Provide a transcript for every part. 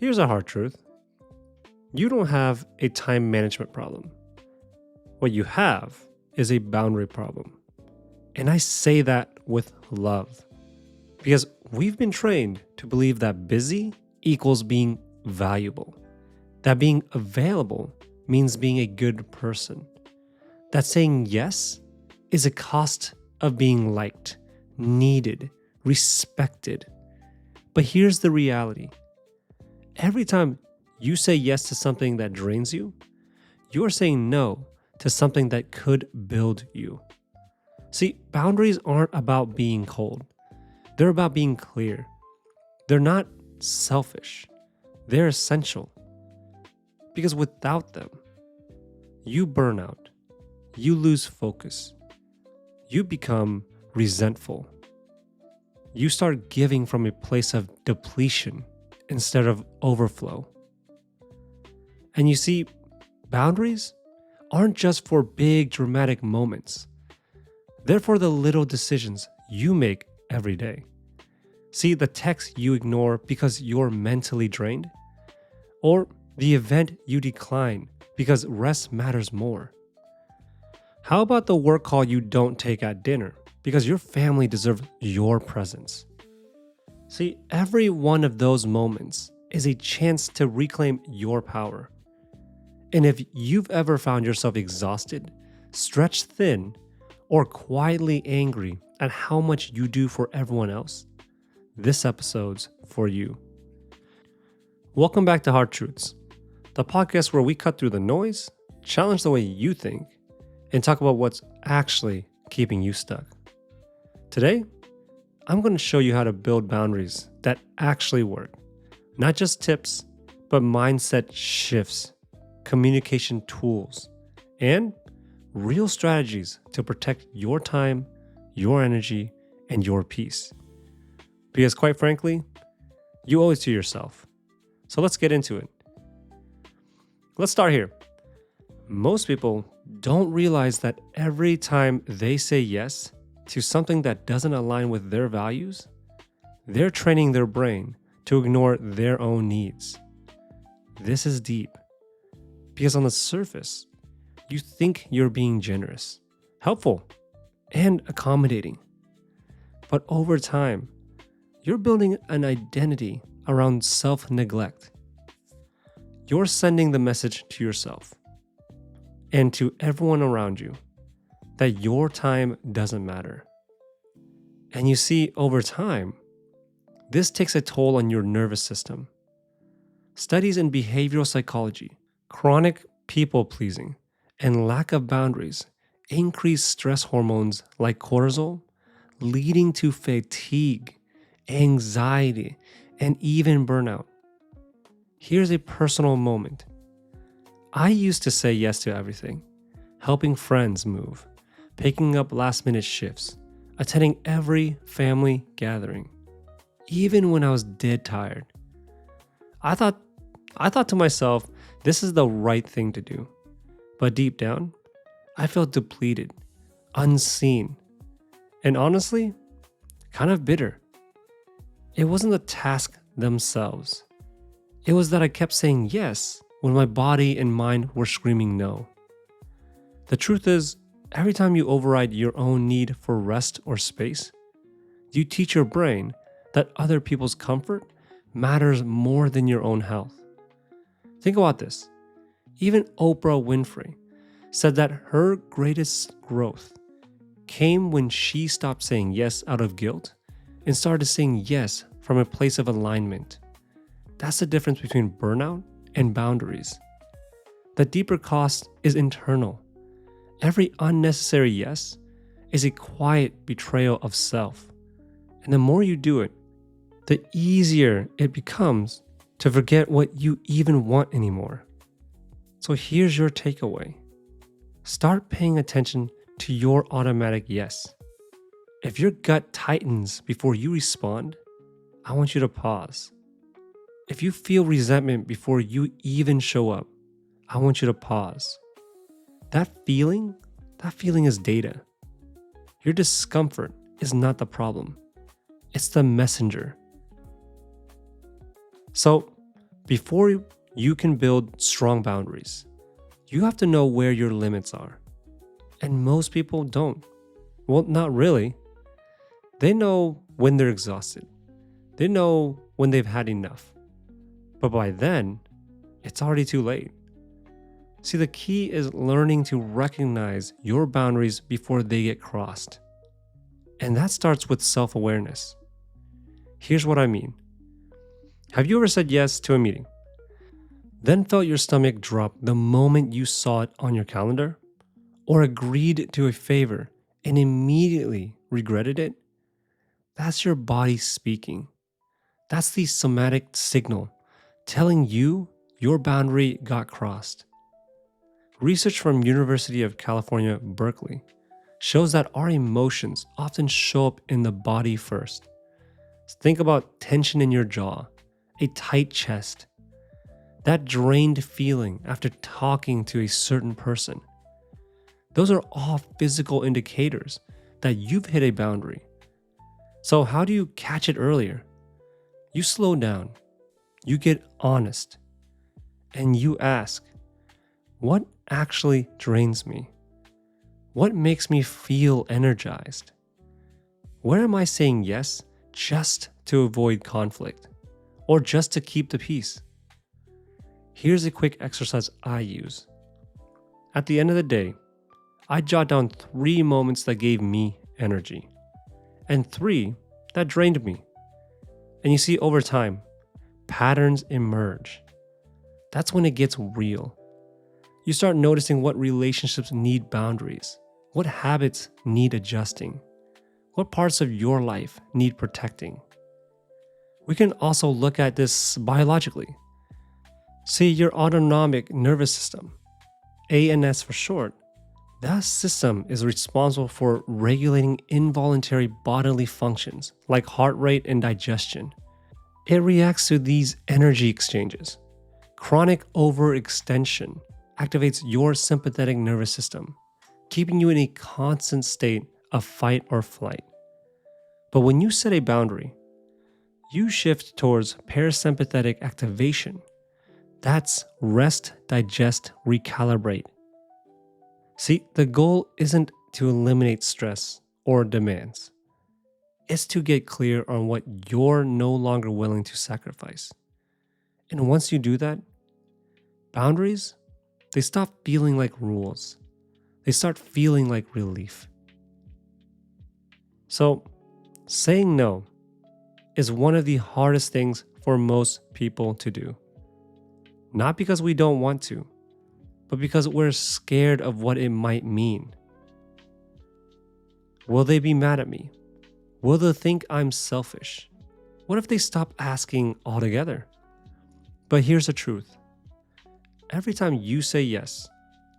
Here's a hard truth. You don't have a time management problem. What you have is a boundary problem. And I say that with love because we've been trained to believe that busy equals being valuable, that being available means being a good person, that saying yes is a cost of being liked, needed, respected. But here's the reality. Every time you say yes to something that drains you, you're saying no to something that could build you. See, boundaries aren't about being cold. They're about being clear. They're not selfish. They're essential. Because without them, you burn out. You lose focus. You become resentful. You start giving from a place of depletion instead of overflow. And you see, boundaries aren't just for big dramatic moments. They're for the little decisions you make every day. See, the text you ignore because you're mentally drained, or the event you decline because rest matters more. How about the work call you don't take at dinner because your family deserves your presence? See, every one of those moments is a chance to reclaim your power. And if you've ever found yourself exhausted, stretched thin, or quietly angry at how much you do for everyone else, this episode's for you. Welcome back to Hard Truths, the podcast where we cut through the noise, challenge the way you think, and talk about what's actually keeping you stuck. Today, I'm going to show you how to build boundaries that actually work. Not just tips, but mindset shifts, communication tools, and real strategies to protect your time, your energy, and your peace. Because quite frankly, you owe it to yourself. So let's get into it. Let's start here. Most people don't realize that every time they say yes to something that doesn't align with their values, they're training their brain to ignore their own needs. This is deep. Because on the surface, you think you're being generous, helpful, and accommodating. But over time, you're building an identity around self-neglect. You're sending the message to yourself and to everyone around you that your time doesn't matter. And you see, over time, this takes a toll on your nervous system. Studies in behavioral psychology, chronic people-pleasing, and lack of boundaries increase stress hormones like cortisol, leading to fatigue, anxiety, and even burnout. Here's a personal moment. I used to say yes to everything, helping friends move, picking up last-minute shifts, attending every family gathering, even when I was dead tired. I thought to myself, this is the right thing to do. But deep down, I felt depleted, unseen, and honestly, kind of bitter. It wasn't the task themselves. It was that I kept saying yes when my body and mind were screaming no. The truth is, every time you override your own need for rest or space, you teach your brain that other people's comfort matters more than your own health. Think about this. Even Oprah Winfrey said that her greatest growth came when she stopped saying yes out of guilt and started saying yes from a place of alignment. That's the difference between burnout and boundaries. The deeper cost is internal. Every unnecessary yes is a quiet betrayal of self. And the more you do it, the easier it becomes to forget what you even want anymore. So here's your takeaway. Start paying attention to your automatic yes. If your gut tightens before you respond, I want you to pause. If you feel resentment before you even show up, I want you to pause. That feeling is data. Your discomfort is not the problem. It's the messenger. So, Before you can build strong boundaries, you have to know where your limits are. And most people don't. Well, not really. They know when they're exhausted. They know when they've had enough. But by then, it's already too late. See, the key is learning to recognize your boundaries before they get crossed. And that starts with self-awareness. Here's what I mean. Have you ever said yes to a meeting, then felt your stomach drop the moment you saw it on your calendar? Or agreed to a favor and immediately regretted it? That's your body speaking. That's the somatic signal telling you your boundary got crossed. Research from University of California, Berkeley shows that our emotions often show up in the body first. Think about tension in your jaw, a tight chest, that drained feeling after talking to a certain person. Those are all physical indicators that you've hit a boundary. So how do you catch it earlier? You slow down, you get honest, and you ask, what actually drains me? What makes me feel energized? Where am I saying yes just to avoid conflict or just to keep the peace? Here's a quick exercise I use. At the end of the day, I jot down 3 moments that gave me energy and 3 that drained me. And you see, over time, patterns emerge. That's when it gets real. You start noticing what relationships need boundaries, what habits need adjusting, what parts of your life need protecting. We can also look at this biologically. See, your autonomic nervous system, ANS for short, that system is responsible for regulating involuntary bodily functions like heart rate and digestion. It reacts to these energy exchanges. Chronic overextension activates your sympathetic nervous system, keeping you in a constant state of fight or flight. But when you set a boundary, you shift towards parasympathetic activation. That's rest, digest, recalibrate. See, the goal isn't to eliminate stress or demands. It's to get clear on what you're no longer willing to sacrifice. And once you do that, boundaries, they stop feeling like rules. They start feeling like relief. So, saying no is one of the hardest things for most people to do. Not because we don't want to, but because we're scared of what it might mean. Will they be mad at me? Will they think I'm selfish? What if they stop asking altogether? But here's the truth. Every time you say yes,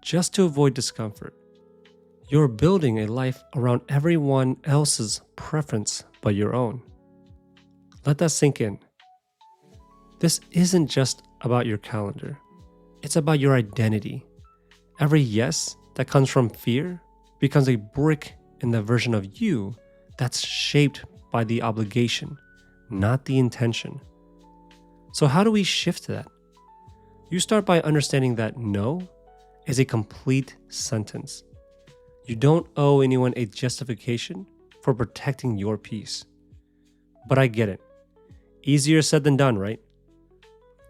just to avoid discomfort, you're building a life around everyone else's preference but your own. Let that sink in. This isn't just about your calendar. It's about your identity. Every yes that comes from fear becomes a brick in the version of you that's shaped by the obligation, not the intention. So how do we shift that? You start by understanding that no is a complete sentence. You don't owe anyone a justification for protecting your peace. But I get it. Easier said than done, right?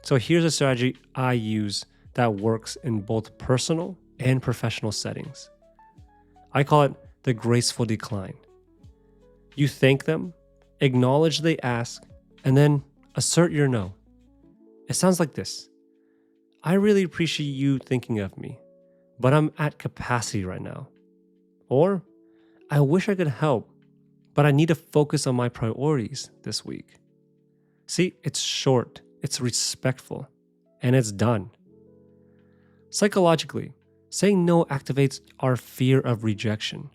So here's a strategy I use that works in both personal and professional settings. I call it the graceful decline. You thank them, acknowledge they ask, and then assert your no. It sounds like this. I really appreciate you thinking of me, but I'm at capacity right now. Or, I wish I could help, but I need to focus on my priorities this week. See, it's short, it's respectful, and it's done. Psychologically, saying no activates our fear of rejection.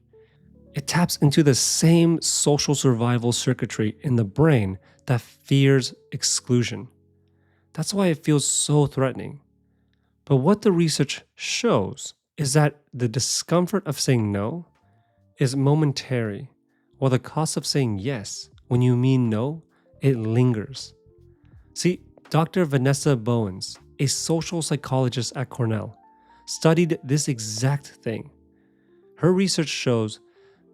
It taps into the same social survival circuitry in the brain that fears exclusion. That's why it feels so threatening. But what the research shows is that the discomfort of saying no is momentary, while the cost of saying yes when you mean no, it lingers. See, Dr. Vanessa Bowens, a social psychologist at Cornell, studied this exact thing. Her research shows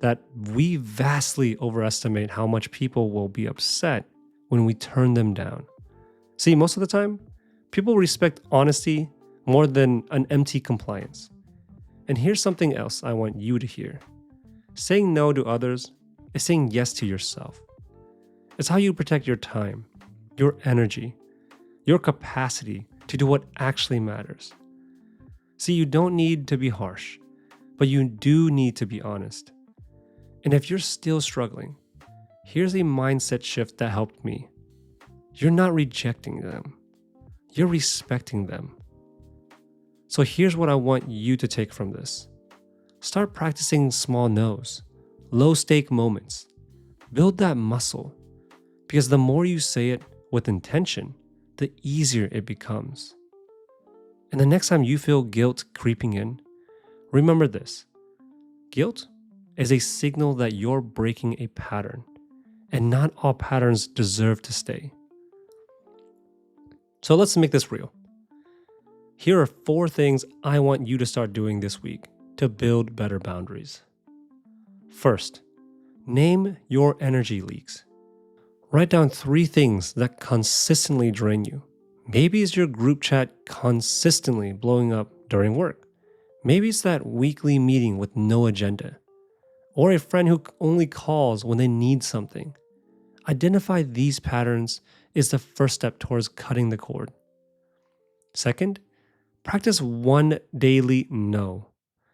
that we vastly overestimate how much people will be upset when we turn them down. See, most of the time, people respect honesty more than an empty compliance. And here's something else I want you to hear. Saying no to others is saying yes to yourself. It's how you protect your time, your energy, your capacity to do what actually matters. See, you don't need to be harsh, but you do need to be honest. And if you're still struggling, here's a mindset shift that helped me. You're not rejecting them. You're respecting them. So here's what I want you to take from this. Start practicing small no's, low-stake moments. Build that muscle, because the more you say it with intention, the easier it becomes. And the next time you feel guilt creeping in, remember this. Guilt is a signal that you're breaking a pattern, and not all patterns deserve to stay. So let's make this real. Here are 4 things I want you to start doing this week to build better boundaries. First, name your energy leaks. Write down 3 things that consistently drain you. Maybe it's your group chat consistently blowing up during work. Maybe it's that weekly meeting with no agenda. Or a friend who only calls when they need something. Identify these patterns is the first step towards cutting the cord. Second, practice one daily no.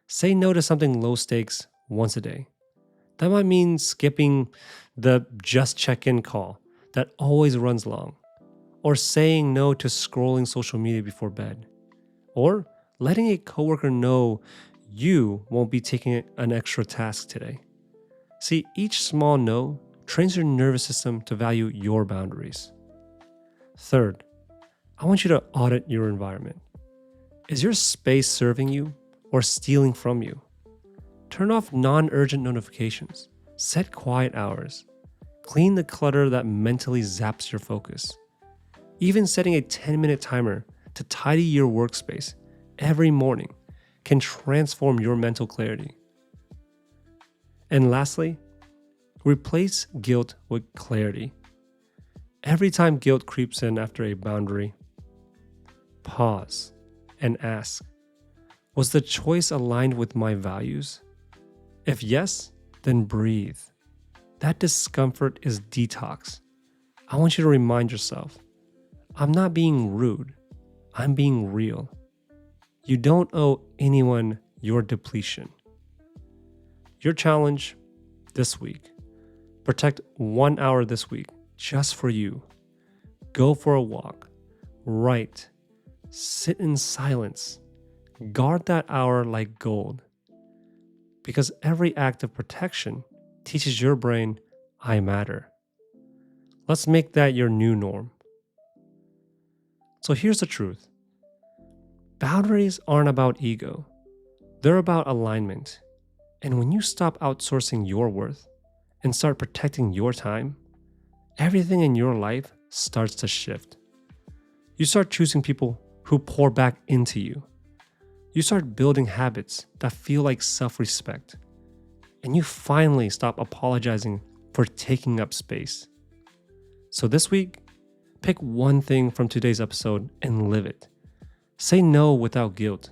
Say no to something low stakes once a day. That might mean skipping the just check-in call that always runs long, or saying no to scrolling social media before bed, or letting a coworker know you won't be taking an extra task today. See, each small no trains your nervous system to value your boundaries. Third, I want you to audit your environment. Is your space serving you or stealing from you? Turn off non-urgent notifications. Set quiet hours. Clean the clutter that mentally zaps your focus. Even setting a 10-minute timer to tidy your workspace every morning can transform your mental clarity. And lastly, replace guilt with clarity. Every time guilt creeps in after a boundary, pause and ask, was the choice aligned with my values? If yes, then breathe. That discomfort is detox. I want you to remind yourself, I'm not being rude, I'm being real. You don't owe anyone your depletion. Your challenge this week, protect 1 hour this week just for you. Go for a walk, write, sit in silence, guard that hour like gold. Because every act of protection teaches your brain, I matter. Let's make that your new norm. So here's the truth. Boundaries aren't about ego. They're about alignment. And when you stop outsourcing your worth and start protecting your time, everything in your life starts to shift. You start choosing people who pour back into you. You start building habits that feel like self-respect. And you finally stop apologizing for taking up space. So this week, pick one thing from today's episode and live it. Say no without guilt,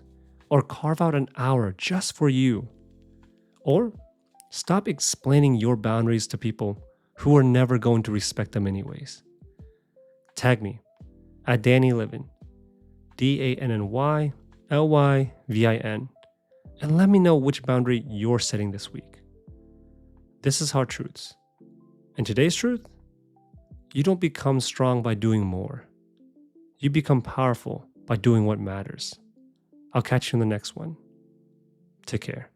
or carve out an hour just for you. Or stop explaining your boundaries to people who are never going to respect them anyways. Tag me at Danny Livin, DANNYLYVIN, and let me know which boundary you're setting this week. This is Hard Truths. And today's truth? You don't become strong by doing more. You become powerful by doing what matters. I'll catch you in the next one. Take care.